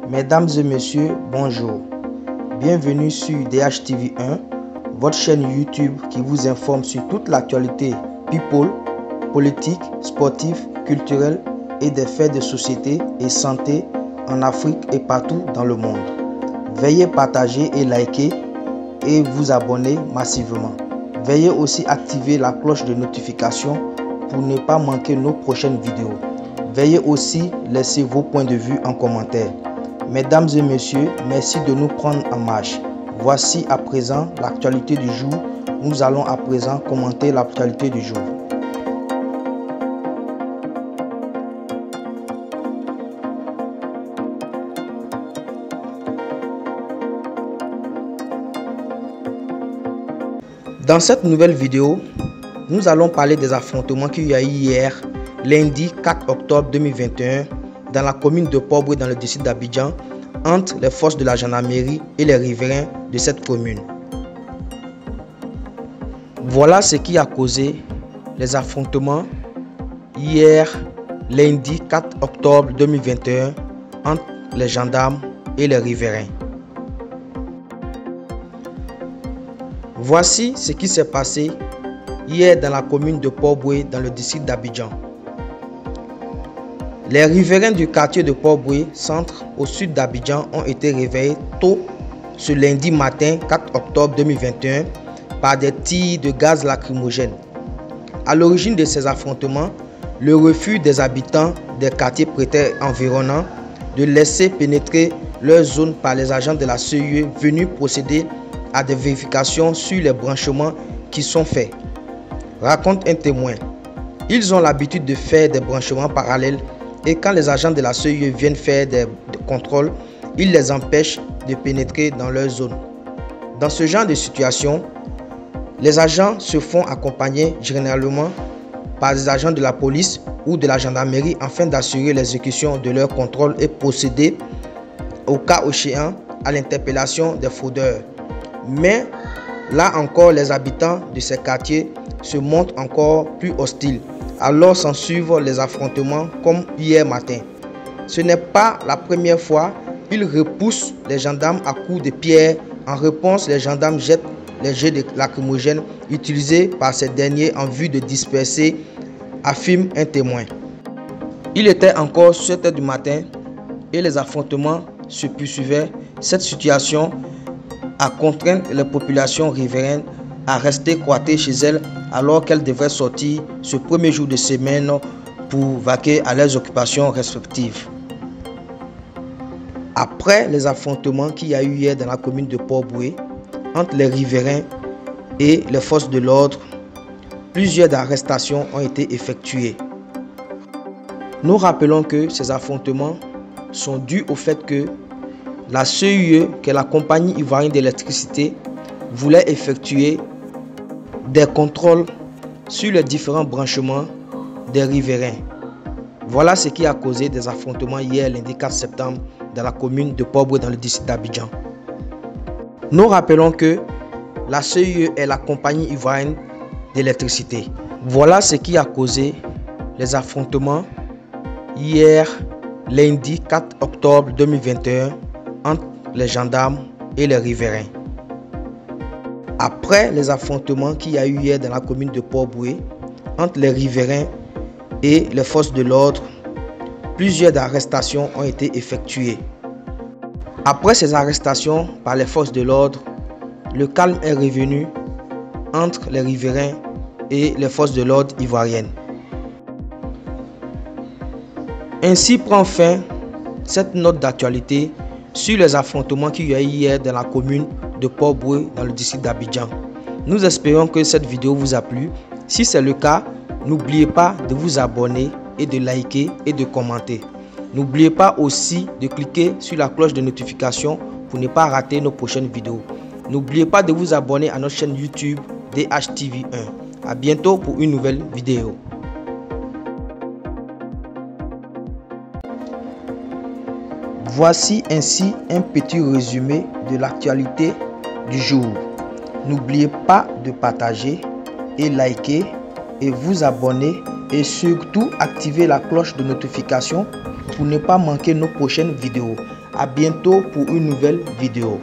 Mesdames et messieurs, bonjour. Bienvenue sur DHTV1, votre chaîne YouTube qui vous informe sur toute l'actualité people, politique, sportive, culturelle et des faits de société et santé en Afrique et partout dans le monde. Veuillez partager et liker et vous abonner massivement. Veuillez aussi activer la cloche de notification pour ne pas manquer nos prochaines vidéos. Veuillez aussi laisser vos points de vue en commentaire. Mesdames et messieurs, merci de nous prendre en marche. Voici à présent l'actualité du jour. Nous allons à présent commenter l'actualité du jour. Dans cette nouvelle vidéo, nous allons parler des affrontements qu'il y a eu hier, lundi 4 octobre 2021, dans la commune de Port-Bouët dans le district d'Abidjan, entre les forces de la gendarmerie et les riverains de cette commune. Voilà ce qui a causé les affrontements hier, lundi 4 octobre 2021, entre les gendarmes et les riverains. Voici ce qui s'est passé hier dans la commune de Port-Bouët dans le district d'Abidjan. Les riverains du quartier de Port-Bouët, centre au sud d'Abidjan, ont été réveillés tôt ce lundi matin 4 octobre 2021 par des tirs de gaz lacrymogène. À l'origine de ces affrontements, le refus des habitants des quartiers précaires environnants de laisser pénétrer leur zone par les agents de la CEIE venus procéder à des vérifications sur les branchements qui sont faits. Raconte un témoin. Ils ont l'habitude de faire des branchements parallèles et quand les agents de la CEIE viennent faire des contrôles, ils les empêchent de pénétrer dans leur zone. Dans ce genre de situation, les agents se font accompagner généralement par des agents de la police ou de la gendarmerie afin d'assurer l'exécution de leurs contrôles et procéder au cas échéant à l'interpellation des fraudeurs. Mais là encore, les habitants de ces quartiers se montrent encore plus hostiles. Alors s'en suivent les affrontements comme hier matin. Ce n'est pas la première fois, ils repoussent les gendarmes à coups de pierre. En réponse, les gendarmes jettent les jets de lacrymogène utilisés par ces derniers en vue de disperser, affirme un témoin. Il était encore 7 h du matin et les affrontements se poursuivaient. Cette situation a contraint les populations riveraines à rester cloîtrées chez elles alors qu'elles devraient sortir ce premier jour de semaine pour vaquer à leurs occupations respectives. Après les affrontements qu'il y a eu hier dans la commune de Port-Bouët entre les riverains et les forces de l'ordre, plusieurs arrestations ont été effectuées. Nous rappelons que ces affrontements sont dus au fait que la CEIE, qui est la compagnie ivoirienne d'électricité, voulait effectuer des contrôles sur les différents branchements des riverains. Voilà ce qui a causé des affrontements hier lundi 4 septembre dans la commune de Port-Bouët dans le district d'Abidjan. Nous rappelons que la CEIE est la compagnie ivoirienne d'électricité. Voilà ce qui a causé les affrontements hier lundi 4 octobre 2021 entre les gendarmes et les riverains. Après les affrontements qu'il y a eu hier dans la commune de Port-Bouët entre les riverains et les forces de l'ordre, plusieurs arrestations ont été effectuées. Après ces arrestations par les forces de l'ordre, le calme est revenu entre les riverains et les forces de l'ordre ivoiriennes. Ainsi prend fin cette note d'actualité sur les affrontements qu'il y a eu hier dans la commune de Port-Bouët dans le district d'Abidjan. Nous espérons que cette vidéo vous a plu. Si c'est le cas, n'oubliez pas de vous abonner et de liker et de commenter. N'oubliez pas aussi de cliquer sur la cloche de notification pour ne pas rater nos prochaines vidéos. N'oubliez pas de vous abonner à notre chaîne YouTube DHTV1. A bientôt pour une nouvelle vidéo. Voici ainsi un petit résumé de l'actualité du jour. N'oubliez pas de partager et liker et vous abonner et surtout activer la cloche de notification pour ne pas manquer nos prochaines vidéos. À bientôt pour une nouvelle vidéo.